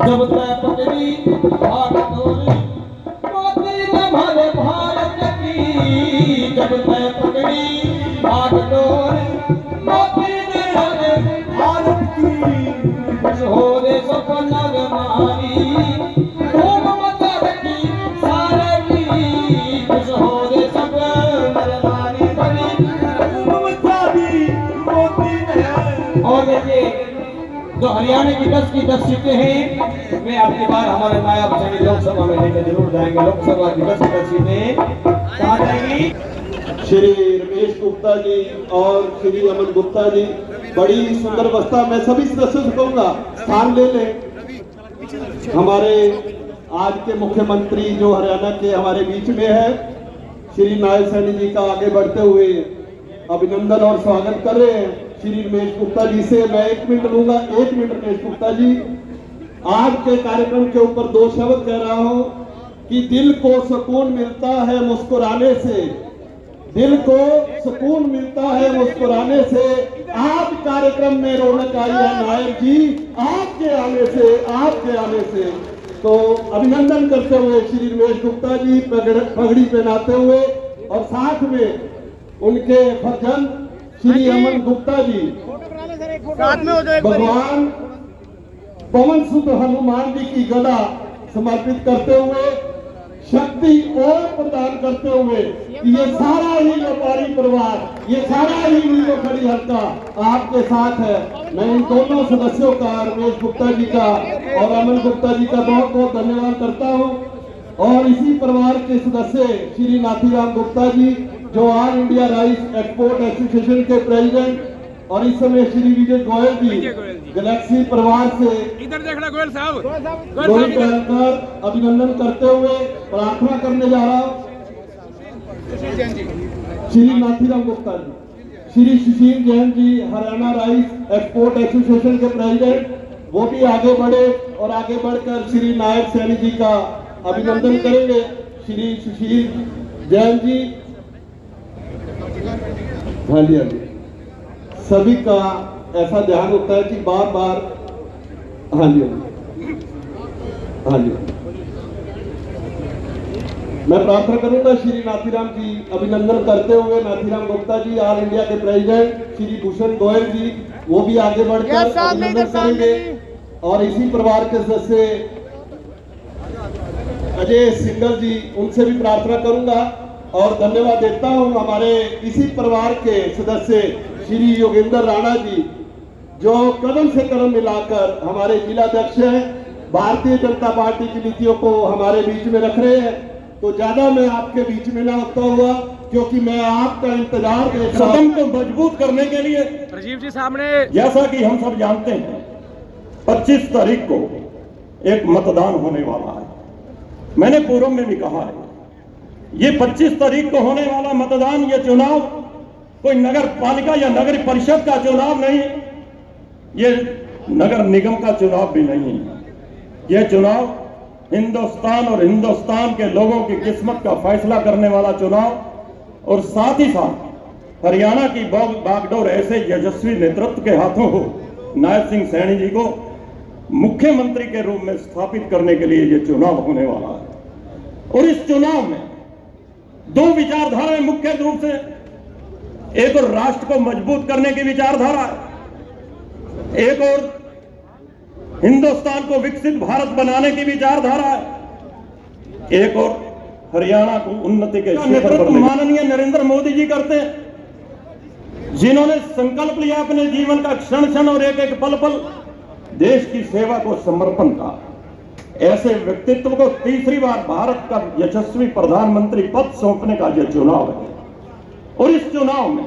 जब तय पकड़ी हाथ डोरी मोती न भरे भारत की। जब तय पकड़ी हाथ डोरी मोती न भरे भारत की। खुश हो रे सब नर नारी धूम मचा रखी सारे की। खुश हो रे सब नर नारी बनी धूम मचा दी मोती ने। और देखिए जो हरियाणा की 10 की 10 सीटें हैं वे आपकी बार हमारे नायब सैनी लोकसभा में लेकर जरूर जाएंगे। लोकसभा की 10 की 10 सीटें कहाँ जाएंगी? श्री रमेश गुप्ता जी और श्री अमन गुप्ता जी बड़ी सुंदर अवस्था। मैं सभी सदस्यों से कहूंगा स्थान ले लें। हमारे आज के मुख्यमंत्री जो हरियाणा के हमारे बीच में है श्री नायब सैनी जी का आगे बढ़ते हुए अभिनंदन और स्वागत कर रहे हैं। श्री रमेश गुप्ता जी से मैं 1 मिनट लूंगा। 1 मिनट रमेश गुप्ता जी। आज के कार्यक्रम के ऊपर 2 शब्द कह रहा हूं कि दिल को सुकून मिलता है मुस्कुराने से। दिल को सुकून मिलता है मुस्कुराने से। आज कार्यक्रम में रौनक आई है नायब जी आपके आने से, आपके आने से। तो अभिनंदन करते हुए श्री रमेश गुप्ता जी पगड़ी पहनाते हुए और साथ में उनके फर्जंद श्री अमन गुप्ता जी भगवान पवन सुत हनुमान जी की गदा समर्पित करते हुए शक्ति और प्रदान करते हुए ये सारा ही व्यापारी परिवार, ये सारा ही नीलो खड़ी हल्का आपके साथ है। मैं इन दोनों सदस्यों का, रमेश गुप्ता जी का और अमन गुप्ता जी का बहुत बहुत धन्यवाद करता हूं। और इसी परिवार के सदस्य श्री नाथीराम गुप्ता जी जो all India rice export association के प्रेसिडेंट और इस समय श्री विजय गोयल जी गैलेक्सी परिवार से इधर देखना गोयल साहब अभिनंदन करते हुए प्रार्थना करने जा रहा हूँ। Shri Nathiram Gupta ji, Shri Sushil Jain ji Haryana rice export association के प्रेसिडेंट, वो भी आगे बढ़े और आगे बढ़कर श्री नायब सैनी जी का अभिनंदन करेंगे। श्री सुशील जैन जी, हाँ जी, हाँ जी। सभी का ऐसा ध्यान होता है कि बार बार, हाँ जी, हाँ जी, मैं प्रार्थना करूंगा श्री नाथीराम जी अभिनंदन करते हुए। नाथीराम गुप्ता जी ऑल इंडिया के प्रेसिडेंट, श्री भूषण गोयल जी वो भी आगे बढ़कर अभिनंदन करेंगे। और इसी परिवार के सदस्य अजय सिंगल जी, उनसे भी प्रार्थना करूंगा और धन्यवाद देता हूं। हमारे इसी परिवार के सदस्य श्री योगेंद्र राणा जी जो कदम से कदम मिलाकर हमारे जिलाध्यक्ष हैं, भारतीय जनता पार्टी की नीतियों को हमारे बीच में रख रहे हैं। तो ज्यादा मैं आपके बीच में ना होता हुआ, क्योंकि मैं आपका इंतजार देख रहा हूं। सदन को मजबूत करने के लिए राजीव जी सामने, जैसा कि हम सब जानते हैं 25 तारीख को एक मतदान होने वाला है। मैंने पूर्व में भी कहा है, ये 25 तारीख को होने वाला मतदान, ये चुनाव कोई नगर पालिका या नगर परिषद का चुनाव नहीं है, ये नगर निगम का चुनाव भी नहीं है। यह चुनाव हिंदुस्तान और हिंदुस्तान के लोगों की किस्मत का फैसला करने वाला चुनाव, और साथ ही साथ हरियाणा की बागडोर ऐसे यशस्वी नेतृत्व के हाथों हो नायब सिंह सैनी जी को मुख्यमंत्री के रूप में स्थापित करने के लिए यह चुनाव होने वाला है। और इस चुनाव में दो विचारधाराएं मुख्य रूप से, एक और राष्ट्र को मजबूत करने की विचारधारा है, एक और हिंदुस्तान को विकसित भारत बनाने की विचारधारा है, एक और हरियाणा को उन्नति के नेतृत्व माननीय नरेंद्र मोदी जी करते हैं, जिन्होंने संकल्प लिया अपने जीवन का क्षण क्षण और एक एक पल पल देश की सेवा को समर्पण का। ऐसे व्यक्तित्व को तीसरी बार भारत का यशस्वी प्रधानमंत्री पद सौंपने का यह चुनाव है। और इस चुनाव में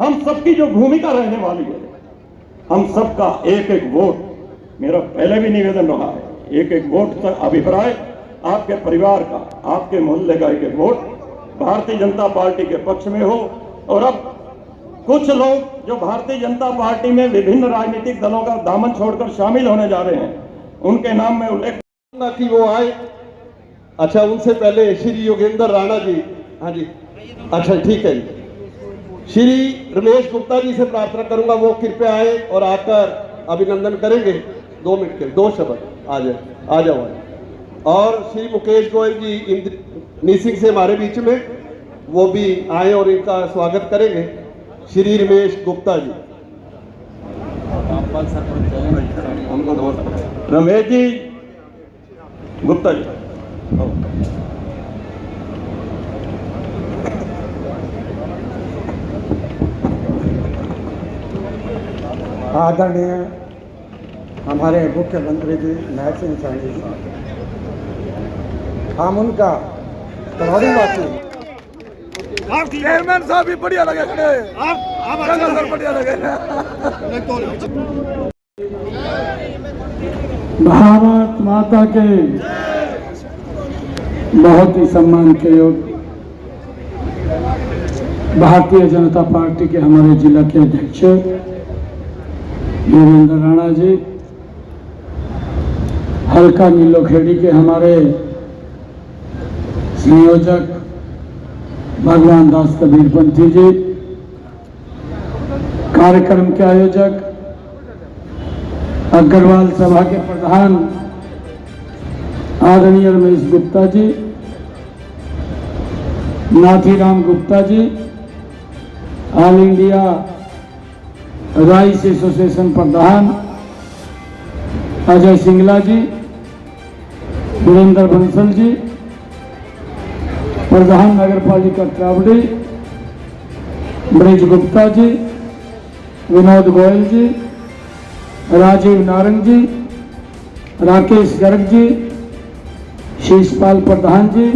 हम सबकी जो भूमिका रहने वाली है, हम सबका एक एक वोट, मेरा पहले भी निवेदन रहा है, एक एक वोट का अभिप्राय आपके परिवार का, आपके मोहल्ले का एक एक वोट भारतीय जनता पार्टी के पक्ष में हो। और अब कुछ लोग जो भारतीय जनता पार्टी में विभिन्न राजनीतिक दलों का दामन छोड़कर शामिल होने जा रहे हैं, उनके नाम में उल्लेख कि वो आए। अच्छा, उनसे पहले श्री योगेंद्र राणा जी। हाँ जी, अच्छा ठीक है जी। श्री रमेश गुप्ता जी से प्रार्थना करूंगा वो कृपया आए और आकर अभिनंदन करेंगे। 2 मिनट के 2 शब्द आ जाओ। और श्री मुकेश गोयल जी इंद्रनीत सिंह से हमारे बीच में, वो भी आए और इनका स्वागत करेंगे। श्री रमेश गुप्ता जी, रमेश जी गुप्ता जी। आदरणीय हमारे मुख्यमंत्री जी नायब सिंह सैनी जी, हम उनका करौड़ी वासी। आप चेयरमैन साहब भी बढ़िया लगे खड़े, आप सर बढ़िया लगे। भारत माता के बहुत ही सम्मान के योग्य भारतीय जनता पार्टी के हमारे जिला के अध्यक्ष वीरेंद्र राणा जी, हल्का नीलोखेड़ी के हमारे संयोजक भगवान दास कबीरपंथी जी, कार्यक्रम के आयोजक अग्रवाल सभा के प्रधान आदरणीय Ramesh Gupta ji, Nathiram Gupta ji, all India rice association प्रधान अजय सिंगला जी, वीरेंद्र बंसल जी, प्रधान नगर पालिका त्रावड़ी ब्रिज गुप्ता जी, विनोद गोयल जी, राजीव नारंग जी, राकेश गर्ग जी, शीशपाल प्रधान जी,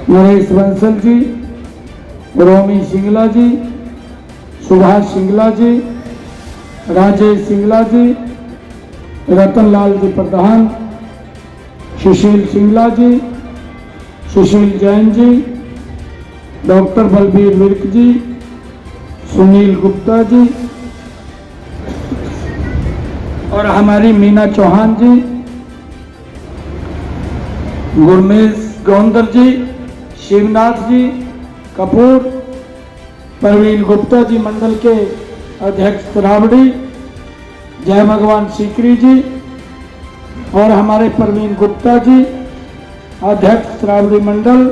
नरेश बंसल जी, रोमी सिंगला जी, सुभाष सिंगला जी, राजेश सिंगला जी, रतनलाल जी प्रधान, सुशील सिंगला जी, सुशील जैन जी, डॉक्टर बलबीर विर्क जी, सुनील गुप्ता जी और हमारी मीना चौहान जी, गुरमेश गौंदर जी, शिवनाथ जी कपूर, प्रवीण गुप्ता जी मंडल के अध्यक्ष त्रावड़ी, जय भगवान सीकरी जी और हमारे प्रवीण गुप्ता जी अध्यक्ष त्रावड़ी मंडल,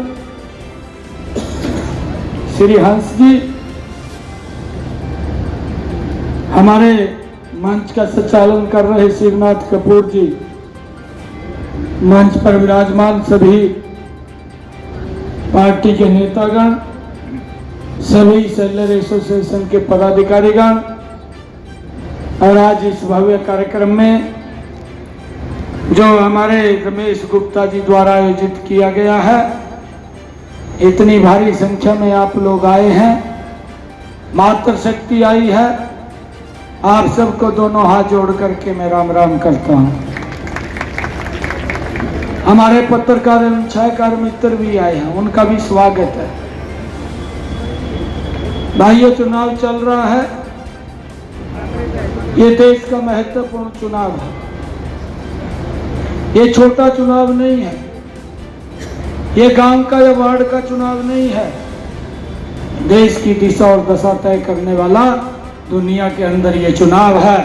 श्री हंस जी, हमारे मंच का संचालन कर रहे शिवनाथ कपूर जी, मंच पर विराजमान सभी पार्टी के नेतागण, सभी सेलर एसोसिएशन के पदाधिकारीगण, और आज इस भव्य कार्यक्रम में जो हमारे रमेश गुप्ता जी द्वारा आयोजित किया गया है, इतनी भारी संख्या में आप लोग आए हैं, मातृशक्ति आई है। आप सबको दोनों हाथ जोड़ करके मैं राम राम करता हूं। हमारे पत्रकार एवं छायाकार मित्र भी आए हैं, उनका भी स्वागत है। भाइयों, चुनाव चल रहा है, ये देश का महत्वपूर्ण चुनाव है। ये छोटा चुनाव नहीं है, ये गांव का या वार्ड का चुनाव नहीं है। देश की दिशा और दशा तय करने वाला दुनिया के अंदर ये चुनाव है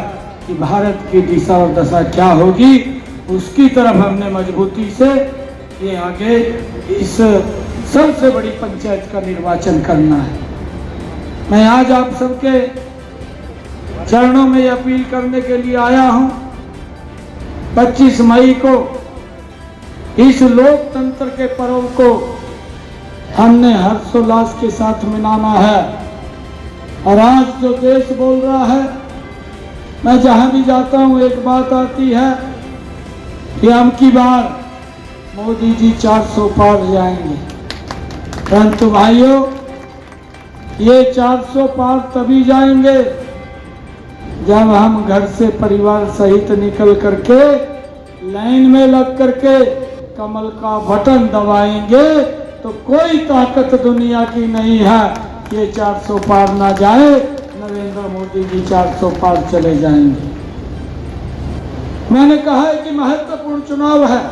कि भारत की दिशा और दशा क्या होगी, उसकी तरफ हमने मजबूती से ये आगे इस सबसे बड़ी पंचायत का निर्वाचन करना है। मैं आज आप सबके चरणों में अपील करने के लिए आया हूं। 25 मई को इस लोकतंत्र के पर्व को हमने हर्षोल्लास के साथ मनाना है। और आज जो देश बोल रहा है, मैं जहां भी जाता हूं एक बात आती है कि हम की बार मोदी जी 400 पार जाएंगे। परंतु भाइयों, ये 400 पार तभी जाएंगे जब हम घर से परिवार सहित निकल करके लाइन में लग करके कमल का बटन दबाएंगे। तो कोई ताकत दुनिया की नहीं है कि ये 400 पार ना जाए। नरेंद्र मोदी जी 400 पार चले जाएंगे। मैंने कहा है कि महत्वपूर्ण चुनाव है,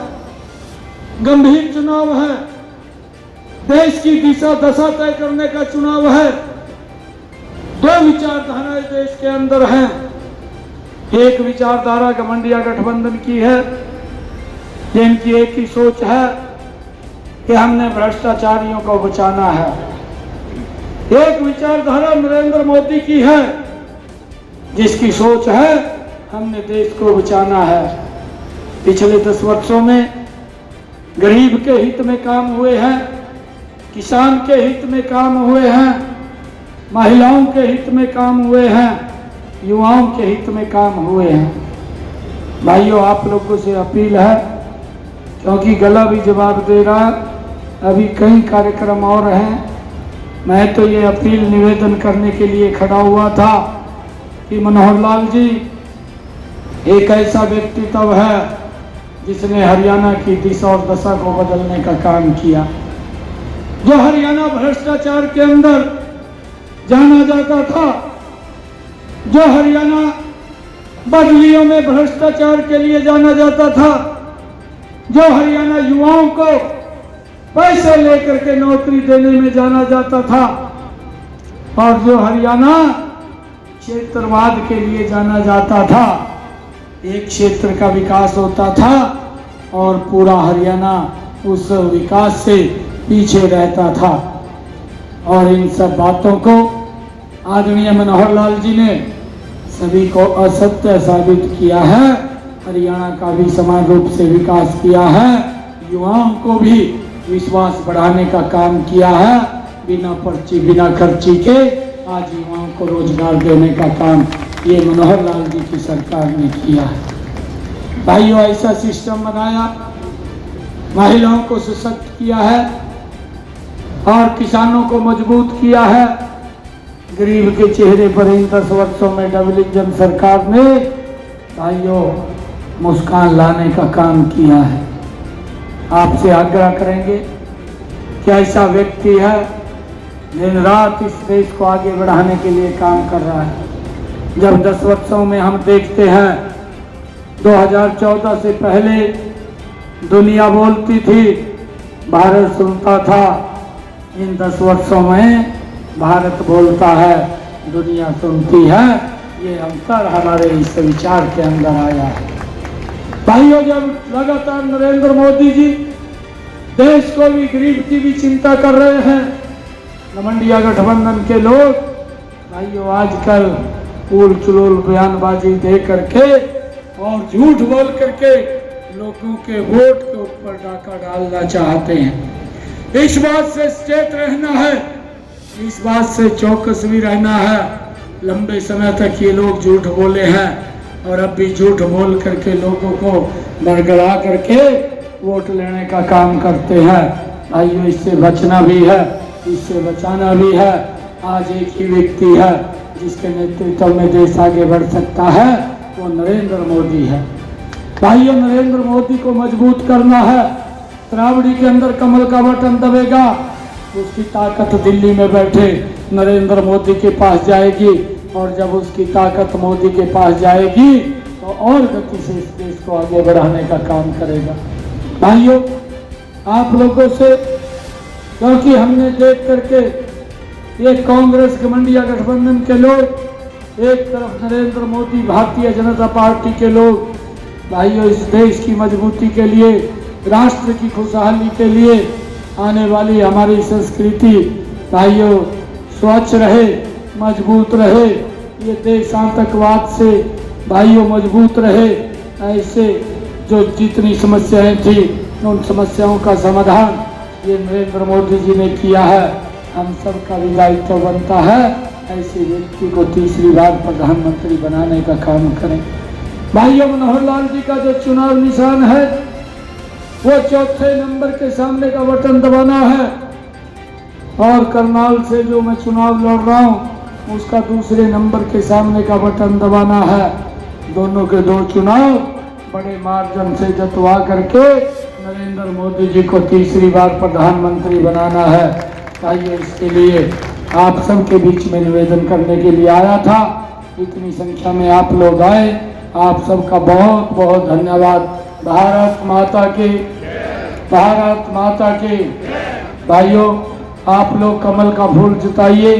गंभीर चुनाव है, देश की दिशा दशा तय करने का चुनाव है। दो विचारधाराएं देश के अंदर हैं। एक विचारधारा घमंडिया गठबंधन की है, जिनकी एक ही सोच है कि हमने भ्रष्टाचारियों को बचाना है। एक विचारधारा नरेंद्र मोदी की है, जिसकी सोच है हमने देश को बचाना है। पिछले 10 वर्षों में गरीब के हित में काम हुए हैं, किसान के हित में काम हुए हैं, महिलाओं के हित में काम हुए हैं, युवाओं के हित में काम हुए हैं। भाइयों, आप लोगों से अपील है, क्योंकि गला भी जवाब दे रहा, अभी कई कार्यक्रम और हैं। मैं तो ये अपील निवेदन करने के लिए खड़ा हुआ था कि मनोहर लाल जी एक ऐसा व्यक्तित्व है जिसने हरियाणा की दिशा और दशा को बदलने का काम किया। जो हरियाणा भ्रष्टाचार के अंदर जाना जाता था, जो हरियाणा बदलियों में भ्रष्टाचार के लिए जाना जाता था, जो हरियाणा युवाओं को पैसे लेकर के नौकरी देने में जाना जाता था, और जो हरियाणा क्षेत्रवाद के लिए जाना जाता था। एक क्षेत्र का विकास होता था और पूरा हरियाणा उस विकास से पीछे रहता था। और इन सब बातों को आदरणीय मनोहर लाल जी ने सभी को असत्य साबित किया है। हरियाणा का भी समान रूप से विकास किया है, युवाओं को भी विश्वास बढ़ाने का काम किया है। बिना पर्ची बिना खर्ची के आज युवाओं को रोजगार देने का काम ये मनोहर लाल जी की सरकार ने किया है। भाइयों, ऐसा सिस्टम बनाया, महिलाओं को सशक्त किया है और किसानों को मजबूत किया है। गरीब के चेहरे पर इन 10 वर्षों में डबल इंजन सरकार ने भाइयों मुस्कान लाने का काम किया है। आपसे आग्रह करेंगे कि ऐसा व्यक्ति है दिन रात इस देश को आगे बढ़ाने के लिए काम कर रहा है। जब 10 वर्षों में हम देखते हैं 2014 से पहले दुनिया बोलती थी, भारत सुनता था। इन 10 वर्षों में भारत बोलता है, दुनिया सुनती है। ये अंतर हमारे इस विचार के अंदर आया है। भाइयों, जब लगातार नरेंद्र मोदी जी देश को भी गरीब की भी चिंता कर रहे हैं, घमंडिया गठबंधन के लोग भाइयों आजकल उल चुलूल बयानबाजी दे करके और झूठ बोल करके लोगों के वोट के ऊपर डाका डालना चाहते हैं। इस बात से सचेत रहना है, इस बात से चौकस भी रहना है लंबे समय तक ये लोग झूठ बोले हैं और अब भी झूठ बोल करके लोगों को बरगला करके वोट लेने का काम करते हैं। भाइयों, इससे बचना भी है, इससे बचाना भी है। आज एक ही व्यक्ति है जिसके नेतृत्व में देश आगे बढ़ सकता है, वो नरेंद्र मोदी है। भाइयों, नरेंद्र मोदी को मजबूत करना है। त्रावड़ी के अंदर कमल का बटन दबेगा, उसकी ताकत दिल्ली में बैठे नरेंद्र मोदी के पास जाएगी और जब उसकी ताकत मोदी के पास जाएगी तो और गति से इस देश को आगे बढ़ाने का काम करेगा। भाइयों, आप लोगों से, क्योंकि हमने देख करके एक कांग्रेस घमंडिया गठबंधन के लोग, एक तरफ नरेंद्र मोदी भारतीय जनता पार्टी के लोग, भाइयों इस देश की मजबूती के लिए, राष्ट्र की खुशहाली के लिए, आने वाली हमारी संस्कृति भाइयों स्वच्छ रहे, मजबूत रहे, ये देश आतंकवाद से भाइयों मजबूत रहे, ऐसे जो जितनी समस्याएं थी उन समस्याओं का समाधान ये नरेंद्र मोदी जी ने किया है। हम सबका भी दायित्व बनता है ऐसे व्यक्ति को तीसरी बार प्रधानमंत्री बनाने का काम करें। भाइयों, मनोहर लाल जी का जो चुनाव निशान है वो चौथे नंबर के सामने का बटन दबाना है और करनाल से जो मैं चुनाव लड़ रहा हूं उसका दूसरे नंबर के सामने का बटन दबाना है। दोनों के दो चुनाव बड़े मार्जिन से जतवा करके नरेंद्र मोदी जी को तीसरी बार प्रधानमंत्री बनाना है। भाइयों, इसके लिए आप सबके बीच में निवेदन करने के लिए आया था। इतनी संख्या में आप लोग आए, आप सबका बहुत बहुत धन्यवाद। भारत माता की, भारत माता की। भाइयों, आप लोग कमल का फूल जिताइए,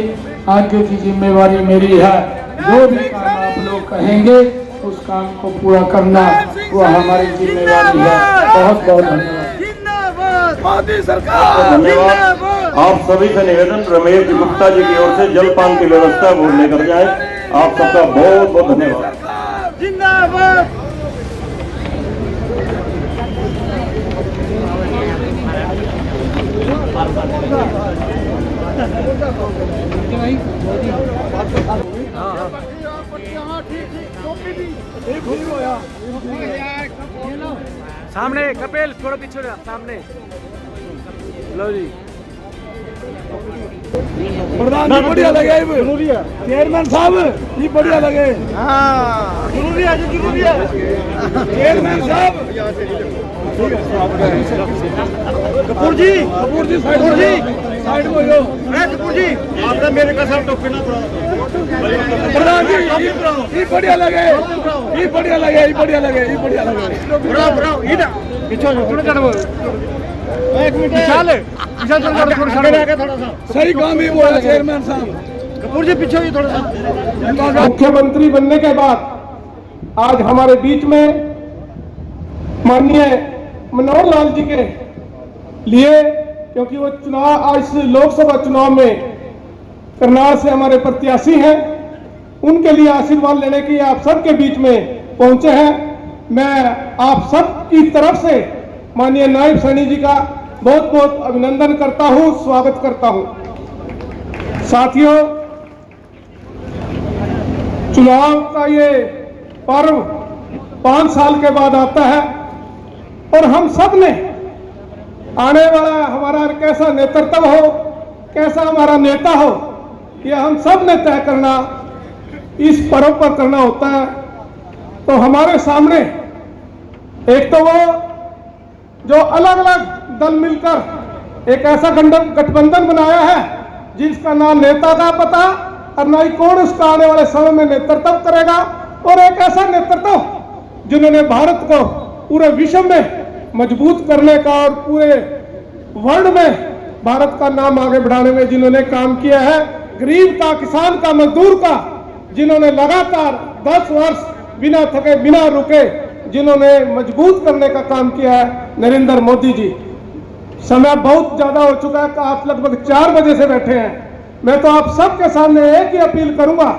आगे की जिम्मेवारी मेरी है। जो भी काम आप लोग कहेंगे उस काम को पूरा करना वो हमारी जिम्मेवारी है। बहुत बहुत धन्यवाद। मोदी सरकार धन्यवाद। आप सभी से निवेदन, रमेश गुप्ता जी की ओर से जलपान की व्यवस्था वो लेकर जाए। आप सबका बहुत बहुत धन्यवाद। जिंदाबाद। सामने कपिल, थोड़ा पीछे हो जा, सामने लो जी। प्रधान जी बढ़िया लगे, चेयरमैन साहब ये बढ़िया लगे। जरूरी है, जरूरी है चेयरमैन साहब। कपूर जी साइड में हो। कपूर जी आपने मेरे का साथ टोपी ना प्रधान जी ये बढ़िया लगे, ये बढ़िया लगे, ये बढ़िया लगे, ये बढ़िया लगे। पीछे थोड़ा चढ़ो, एक मिनट थोड़ा सा सही काम ही बोला चेयरमैन साहब। कपूर जी पीछे थोड़ा सा। मुख्यमंत्री बनने के बाद आज हमारे बीच में माननीय मनोहर लाल जी के लिए, क्योंकि वो चुनाव इस लोकसभा चुनाव में करनाल से हमारे प्रत्याशी हैं, उनके लिए आशीर्वाद लेने के लिए आप सबके बीच में पहुंचे हैं। मैं आप सब की तरफ से माननीय नायब सैनी जी का बहुत बहुत अभिनंदन करता हूं, स्वागत करता हूं। साथियों, चुनाव का ये पर्व 5 साल के बाद आता है और हम सब ने आने वाला हमारा कैसा नेतृत्व हो, कैसा हमारा नेता हो, यह हम सब ने तय करना, इस पर्व पर करना होता है। तो हमारे सामने एक तो वो जो अलग अलग दल मिलकर एक ऐसा गठबंधन बनाया है जिसका ना नेता का पता और ना ही कौन उसका आने वाले समय में नेतृत्व करेगा, और एक ऐसा नेतृत्व जिन्होंने भारत को पूरे विश्व में मजबूत करने का और पूरे वर्ल्ड में भारत का नाम आगे बढ़ाने में जिन्होंने काम किया है, गरीब का, किसान का, मजदूर का, जिन्होंने लगातार 10 वर्ष बिना थके बिना रुके जिन्होंने मजबूत करने का काम किया है, नरेंद्र मोदी जी। समय बहुत ज्यादा हो चुका है, आप लगभग 4 बजे से बैठे हैं। मैं तो आप सबके सामने एक ही अपील करूंगा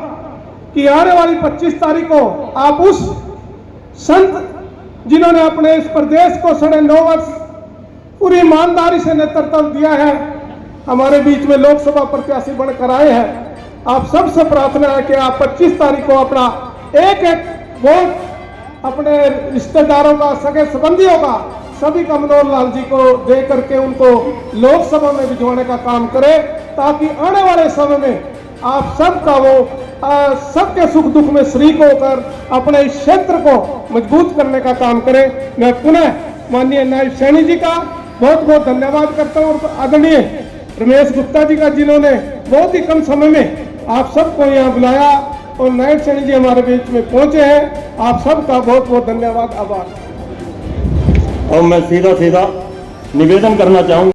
कि आने वाली 25 तारीख को आप उस संत जिन्होंने अपने इस प्रदेश को 9.5 वर्ष पूरी ईमानदारी से नेतृत्व दिया है, हमारे बीच में लोकसभा प्रत्याशी बनकर आए हैं, आप सबसे प्रार्थना है कि आप 25 तारीख को अपना एक एक वोट अपने रिश्तेदारों का, सगे संबंधियों का, सभी का मनोहर लाल जी को दे करके उनको लोकसभा में भिजवाने का काम करें, ताकि आने वाले समय में आप सबका वो सबके सुख दुख में शरीक होकर अपने इस क्षेत्र को मजबूत करने का काम करें। मैं पुनः माननीय नायब सैनी जी का बहुत बहुत धन्यवाद करता हूँ और आदरणीय रमेश गुप्ता जी का, जिन्होंने बहुत ही कम समय में आप सबको यहाँ बुलाया और नायब सैनी जी हमारे बीच में पहुंचे हैं। आप सबका बहुत बहुत धन्यवाद, आभार। और मैं सीधा सीधा निवेदन करना चाहूँगा।